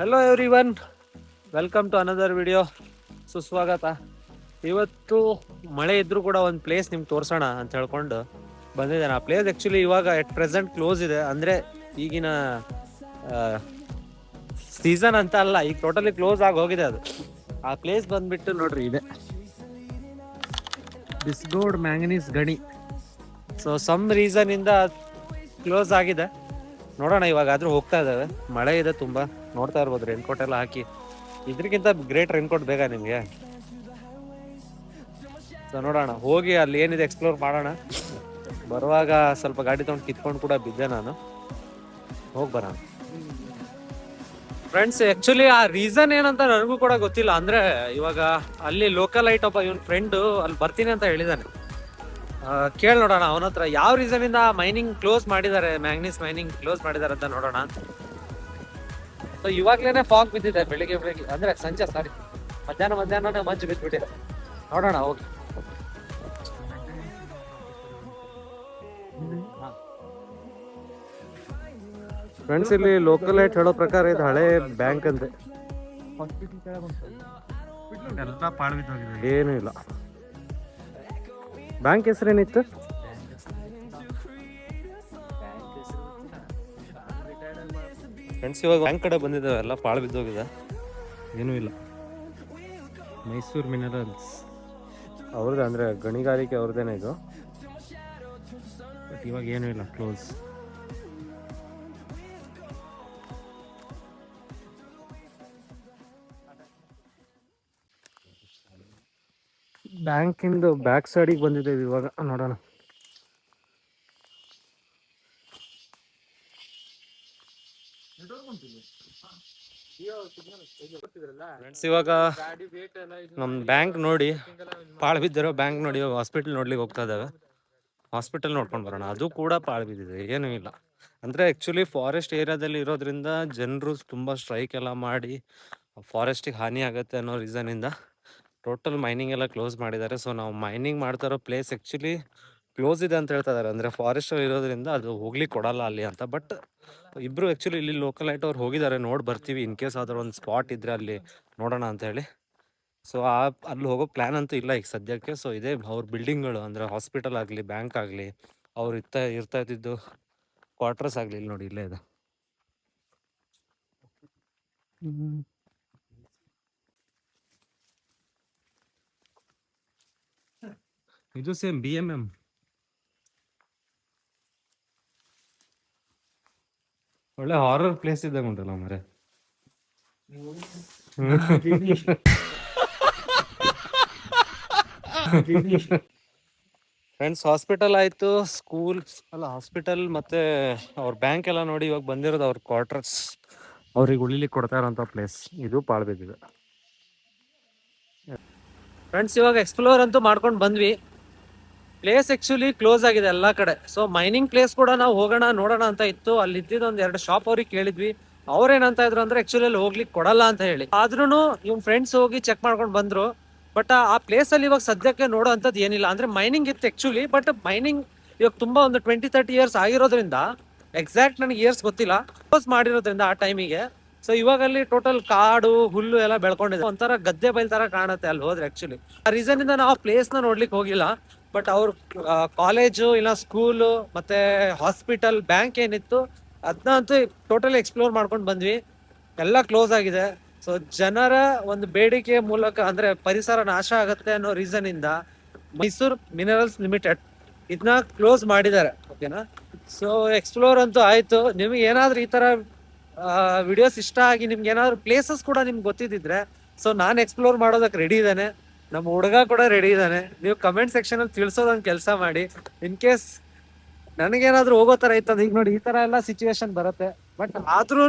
Hello everyone, welcome to another video. ಸುಸ್ವಾಗತ. ಇವತ್ತು ಮಳೆ ಇದ್ರೂ ಕೂಡ ಒಂದು ಪ್ಲೇಸ್ ನಿಮ್ಗೆ ತೋರಿಸೋಣ ಅಂತ ಹೇಳ್ಕೊಂಡು ಬಂದಿದ್ದೇನೆ. ಆ ಪ್ಲೇಸ್ ಆ್ಯಕ್ಚುಲಿ ಇವಾಗ ಎಟ್ ಪ್ರೆಸೆಂಟ್ ಕ್ಲೋಸ್ ಇದೆ. ಅಂದರೆ ಈಗಿನ ಸೀಸನ್ ಅಂತ ಅಲ್ಲ, ಈಗ ಟೋಟಲಿ ಕ್ಲೋಸ್ ಆಗಿ ಹೋಗಿದೆ ಅದು. ಆ ಪ್ಲೇಸ್ ಬಂದ್ಬಿಟ್ಟು ನೋಡ್ರಿ, ಇದೆ ಬಿಸ್ಗೋಡ್ ಮ್ಯಾಂಗನೀಸ್ ಗಣಿ. ಸೊ ಸಮ್ ರೀಸನ್ ಇಂದ ಕ್ಲೋಸ್ ಆಗಿದೆ. ನೋಡೋಣ, ಇವಾಗ ಆದ್ರೂ ಹೋಗ್ತಾ ಇದ್ದಾವೆ. ಮಳೆ ಇದೆ ತುಂಬಾ, ನೋಡ್ತಾ ಇರ್ಬೋದು. ರೇನ್ಕೋಟ್ ಎಲ್ಲ ಹಾಕಿ, ಇದ್ರಕ್ಕಿಂತ ಗ್ರೇಟ್ ರೇನ್ಕೋಟ್ ಬೇಗ ನಿಮ್ಗೆ. ಸೊ ನೋಡೋಣ, ಹೋಗಿ ಅಲ್ಲಿ ಏನಿದೆ ಎಕ್ಸ್ಪ್ಲೋರ್ ಮಾಡೋಣ. ಬರುವಾಗ ಸ್ವಲ್ಪ ಗಾಡಿ ತಗೊಂಡು ಕಿತ್ಕೊಂಡು ಕೂಡ ಬಿದ್ದೆ ನಾನು. ಹೋಗಿ ಬರೋಣ ಫ್ರೆಂಡ್ಸ್. ಆಕ್ಚುಲಿ ಆ ರೀಸನ್ ಏನಂತ ನನಗೂ ಕೂಡ ಗೊತ್ತಿಲ್ಲ. ಅಂದ್ರೆ ಇವಾಗ ಅಲ್ಲಿ ಲೋಕಲ್ ಐಟ್ ಒಬ್ಬ ಇವನ್ ಫ್ರೆಂಡ್ ಅಲ್ಲಿ ಬರ್ತೀನಿ ಅಂತ ಹೇಳಿದಾನೆ. ಕೇಳಿ ನೋಡೋಣ ಅವನ ಹತ್ರ ಯಾವ ರೀಸನ್ ಇಂದ ಮೈನಿಂಗ್ ಕ್ಲೋಸ್ ಮಾಡಿದ್ದಾರೆ, ಮ್ಯಾಂಗ್ನೀಸ್ ಮೈನಿಂಗ್ ಕ್ಲೋಸ್ ಮಾಡಿದ್ದಾರೆ ಅಂತ ನೋಡೋಣ. ಸೊ ಇವಾಗ್ಲೇನೆ ಫಾಗ್ ಬಿದ್ದಿದೆ, ಬೆಳಿಗ್ಗೆ ಅಂದ್ರೆ ಸಂಜೆ, ಸಾರಿ ಮಧ್ಯಾಹ್ನ ಮಂಜು ಬಿದ್ದ್ಬಿಟ್ಟಿದೆ. ನೋಡೋಣ ಹೋಗಿ. ಫ್ರೆಂಡ್ಸ್, ಇಲ್ಲಿ ಲೋಕಲ್ ಐಟ್ ಹೇಳೋ ಪ್ರಕಾರ ಇದು ಹಳೆ ಬ್ಯಾಂಕ್ ಅಂತೆ. ಎಲ್ಲ ಪಾಳು ಬಿದ್ದೋಗಿದೆ, ಏನೂ ಇಲ್ಲ. ಬ್ಯಾಂಕ್ ಹೆಸರೇನಿತ್ತು? ಫ್ರೆಂಡ್ಸ್, ಇವಾಗ ಬ್ಯಾಂಕ್ ಕಡೆ ಬಂದಿದ್ದಾವೆ, ಎಲ್ಲ ಪಾಳು ಬಿದ್ದೋಗಿದೆ, ಏನೂ ಇಲ್ಲ. ಮೈಸೂರು ಮಿನರಲ್ಸ್ ಅವ್ರದ್ದು, ಅಂದರೆ ಗಣಿಗಾರಿಕೆ ಅವ್ರದ್ದೇನೆ ಇದು. ಬಟ್ ಇವಾಗ ಏನೂ ಇಲ್ಲ, ಕ್ಲೋಸ್. ಬ್ಯಾಂಕಿಂದು ಬ್ಯಾಕ್ ಸೈಡಿಗೆ ಬಂದಿದ್ದೇವೆ ಇವಾಗ, ನೋಡೋಣ. ಫ್ರೆಂಡ್ಸ್, ಇವಾಗ ನಮ್ ಬ್ಯಾಂಕ್ ನೋಡಿ, ಪಾಳು ಬಿದ್ದಿರೋ ಬ್ಯಾಂಕ್ ನೋಡಿ, ಇವಾಗ ಹಾಸ್ಪಿಟಲ್ ನೋಡ್ಲಿಕ್ಕೆ ಹೋಗ್ತಾ ಇದ್ದಾವೆ. ಹಾಸ್ಪಿಟಲ್ ನೋಡ್ಕೊಂಡು ಬರೋಣ. ಅದು ಕೂಡ ಪಾಳು ಬಿದ್ದಿದೆ, ಏನೂ ಇಲ್ಲ. ಅಂದರೆ ಆ್ಯಕ್ಚುಲಿ ಫಾರೆಸ್ಟ್ ಏರಿಯಾದಲ್ಲಿ ಇರೋದ್ರಿಂದ ಜನರು ತುಂಬ ಸ್ಟ್ರೈಕ್ ಎಲ್ಲ ಮಾಡಿ ಫಾರೆಸ್ಟಿಗೆ ಹಾನಿ ಆಗುತ್ತೆ ಅನ್ನೋ ರೀಸನಿಂದ ಟೋಟಲ್ ಮೈನಿಂಗ್ ಎಲ್ಲ ಕ್ಲೋಸ್ ಮಾಡಿದ್ದಾರೆ. ಸೊ ನಾವು ಮೈನಿಂಗ್ ಮಾಡ್ತಾ ಇರೋ ಪ್ಲೇಸ್ ಆ್ಯಕ್ಚುಲಿ ಕ್ಲೋಸ್ ಇದೆ ಅಂತ ಹೇಳ್ತಾ ಇದ್ದಾರೆ. ಅಂದರೆ ಫಾರೆಸ್ಟ್ ಇರೋದ್ರಿಂದ ಅದು ಹೋಗ್ಲಿಕ್ಕೆ ಕೊಡಲ್ಲ ಅಲ್ಲಿ ಅಂತ. ಬಟ್ ಇಬ್ಬರು ಆ್ಯಕ್ಚುಲಿ ಇಲ್ಲಿ ಲೋಕಲ್ ಐಟ್ ಅವ್ರು ಹೋಗಿದ್ದಾರೆ, ನೋಡಿ ಬರ್ತೀವಿ. ಇನ್ ಕೇಸ್ ಆದರೂ ಒಂದು ಸ್ಪಾಟ್ ಇದ್ದರೆ ಅಲ್ಲಿ ನೋಡೋಣ ಅಂತ ಹೇಳಿ. ಸೊ ಅಲ್ಲಿ ಹೋಗೋ ಪ್ಲ್ಯಾನ್ ಅಂತೂ ಇಲ್ಲ ಈಗ ಸದ್ಯಕ್ಕೆ. ಸೊ ಇದೇ ಅವ್ರ ಬಿಲ್ಡಿಂಗ್ಗಳು, ಅಂದರೆ ಹಾಸ್ಪಿಟಲ್ ಆಗಲಿ, ಬ್ಯಾಂಕ್ ಆಗಲಿ, ಅವ್ರು ಇರ್ತಾ ಇದ್ದಿದ್ದು ಕ್ವಾರ್ಟರ್ಸ್ ಆಗಲಿ, ಇಲ್ಲಿ ನೋಡಿ ಇಲ್ಲೇ ಇದೆ. ಇದು ಸೇಮ್ BMM. ಒಳ್ಳೆ ಹಾರರ್ ಪ್ಲೇಸ್ ಇದ್ದಂಗೆ ಉಂಟಲ್ಲ ಮರೆ. ಫ್ರೆಂಡ್ಸ್, ಹಾಸ್ಪಿಟಲ್ ಆಯಿತು, ಸ್ಕೂಲ್ ಅಲ್ಲ, ಹಾಸ್ಪಿಟಲ್ ಮತ್ತು ಅವ್ರ ಬ್ಯಾಂಕ್ ಎಲ್ಲ ನೋಡಿ ಇವಾಗ ಬಂದಿರೋದು ಅವ್ರ ಕ್ವಾರ್ಟರ್ಸ್, ಅವ್ರಿಗೆ ಉಳಿಲಿಕ್ಕೆ ಕೊಡ್ತಾ ಇರೋಂಥ ಪ್ಲೇಸ್. ಇದು ಪಾಳು ಬಿದ್ದಿದೆ. ಫ್ರೆಂಡ್ಸ್, ಇವಾಗ ಎಕ್ಸ್ಪ್ಲೋರ್ ಅಂತೂ ಮಾಡ್ಕೊಂಡು ಬಂದ್ವಿ. ಪ್ಲೇಸ್ ಆ್ಯಕ್ಚುಲಿ ಕ್ಲೋಸ್ ಆಗಿದೆ ಎಲ್ಲ ಕಡೆ. ಸೊ ಮೈನಿಂಗ್ ಪ್ಲೇಸ್ ಕೂಡ ನಾವು ಹೋಗೋಣ ನೋಡೋಣ ಅಂತ ಇತ್ತು. ಅಲ್ಲಿ ಇದ್ದಿದ್ದು ಒಂದು 2 ಶಾಪ್ ಅವ್ರಿಗೆ ಕೇಳಿದ್ವಿ. ಅವ್ರೇನಂತ ಇದ್ರು ಅಂದ್ರೆ ಆ್ಯಕ್ಚುಲಿ ಅಲ್ಲಿ ಹೋಗ್ಲಿಕ್ಕೆ ಕೊಡಲ್ಲ ಅಂತ ಹೇಳಿ. ಆದ್ರೂ ಇವ್ನ ಫ್ರೆಂಡ್ಸ್ ಹೋಗಿ ಚೆಕ್ ಮಾಡ್ಕೊಂಡು ಬಂದ್ರು. ಬಟ್ ಆ ಪ್ಲೇಸಲ್ಲಿ ಇವಾಗ ಸದ್ಯಕ್ಕೆ ನೋಡೋ ಅಂಥದ್ದು ಏನಿಲ್ಲ. ಅಂದರೆ ಮೈನಿಂಗ್ ಇತ್ತು ಆ್ಯಕ್ಚುಲಿ, ಬಟ್ ಮೈನಿಂಗ್ ಇವಾಗ ತುಂಬ ಒಂದು 20-30 ಇಯರ್ಸ್ ಆಗಿರೋದ್ರಿಂದ, ಎಕ್ಸಾಕ್ಟ್ ನನಗೆ ಇಯರ್ಸ್ ಗೊತ್ತಿಲ್ಲ, ಕ್ಲೋಸ್ ಮಾಡಿರೋದ್ರಿಂದ ಆ ಟೈಮಿಗೆ. ಸೊ ಇವಾಗ ಅಲ್ಲಿ ಟೋಟಲ್ ಕಾಡು ಹುಲ್ಲು ಎಲ್ಲ ಬೆಳ್ಕೊಂಡಿದೆ, ಒಂಥರ ಗದ್ದೆ ಬೈಲ್ ತರ ಕಾಣುತ್ತೆ ಅಲ್ಲಿ ಹೋದ್ರೆ. ಆ್ಯಕ್ಚುಲಿ ಆ ರೀಸನ್ ಇಂದ ನಾವು ಆ ಪ್ಲೇಸ್ನ ನೋಡ್ಲಿಕ್ಕೆ ಹೋಗಿಲ್ಲ. ಬಟ್ ಅವ್ರ ಕಾಲೇಜು ಇಲ್ಲ ಸ್ಕೂಲು ಮತ್ತೆ ಹಾಸ್ಪಿಟಲ್, ಬ್ಯಾಂಕ್ ಏನಿತ್ತು ಅದನ್ನ ಅಂತೂ ಟೋಟಲಿ ಎಕ್ಸ್ಪ್ಲೋರ್ ಮಾಡ್ಕೊಂಡು ಬಂದ್ವಿ. ಎಲ್ಲ ಕ್ಲೋಸ್ ಆಗಿದೆ. ಸೊ ಜನರ ಒಂದು ಬೇಡಿಕೆ ಮೂಲಕ, ಅಂದ್ರೆ ಪರಿಸರ ನಾಶ ಆಗುತ್ತೆ ಅನ್ನೋ ರೀಸನ್ ಇಂದ ಮೈಸೂರು ಮಿನರಲ್ಸ್ ಲಿಮಿಟೆಡ್ ಇದನ್ನ ಕ್ಲೋಸ್ ಮಾಡಿದ್ದಾರೆ. ಓಕೆನಾ? ಸೊ ಎಕ್ಸ್ಪ್ಲೋರ್ ಅಂತೂ ಆಯ್ತು. ನಿಮ್ಗೆ ಏನಾದ್ರೂ ಈ ತರ ವಿಡಿಯೋಸ್ ಇಷ್ಟ ಆಗಿ ನಿಮ್ಗೆ ಏನಾದ್ರು ಪ್ಲೇಸಸ್ ಕೂಡ ನಿಮ್ಗೆ ಗೊತ್ತಿದ್ದಿದ್ರೆ, ಸೊ ನಾನು ಎಕ್ಸ್ಪ್ಲೋರ್ ಮಾಡೋದಕ್ಕೆ ರೆಡಿ ಇದ್ದಾನೆ, ನಮ್ಮ ಹುಡುಗ ಕೂಡ ರೆಡಿ ಇದ್ದಾನೆ. ನೀವು ಕಮೆಂಟ್ ಸೆಕ್ಷನ್ ಅಲ್ಲಿ ತಿಳಿಸೋದೊಂದು ಕೆಲಸ ಮಾಡಿ. ಇನ್ ಕೇಸ್ ನನಗೇನಾದ್ರೂ ಹೋಗೋ ತರ ಇತ್ತಂದ್ರೆ, ಈಗ ನೋಡಿ ಈ ತರ ಎಲ್ಲ ಸಿಚುವೇಶನ್ ಬರುತ್ತೆ. ಬಟ್ ಆದ್ರೂ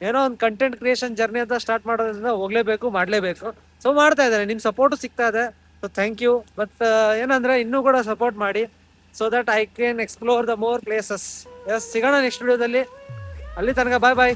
ಏನೋ ಒಂದು ಕಂಟೆಂಟ್ ಕ್ರಿಯೇಷನ್ ಜರ್ನಿ ಅಂತ ಸ್ಟಾರ್ಟ್ ಮಾಡೋದ್ರಿಂದ ಹೋಗ್ಲೇಬೇಕು, ಮಾಡ್ಲೇಬೇಕು. ಸೊ ಮಾಡ್ತಾ ಇದ್ದಾರೆ, ನಿಮ್ ಸಪೋರ್ಟು ಸಿಗ್ತಾ ಇದೆ. So thank you. ಬಟ್ ಏನಂದ್ರೆ ಇನ್ನೂ ಕೂಡ ಸಪೋರ್ಟ್ ಮಾಡಿ, so that I can explore the more places. Yes, ಸಿಗೋಣ ನೆಕ್ಸ್ಟ್ ವಿಡಿಯೋದಲ್ಲಿ. ಅಲ್ಲಿ ತನಕ ಬಾಯ್ ಬಾಯ್.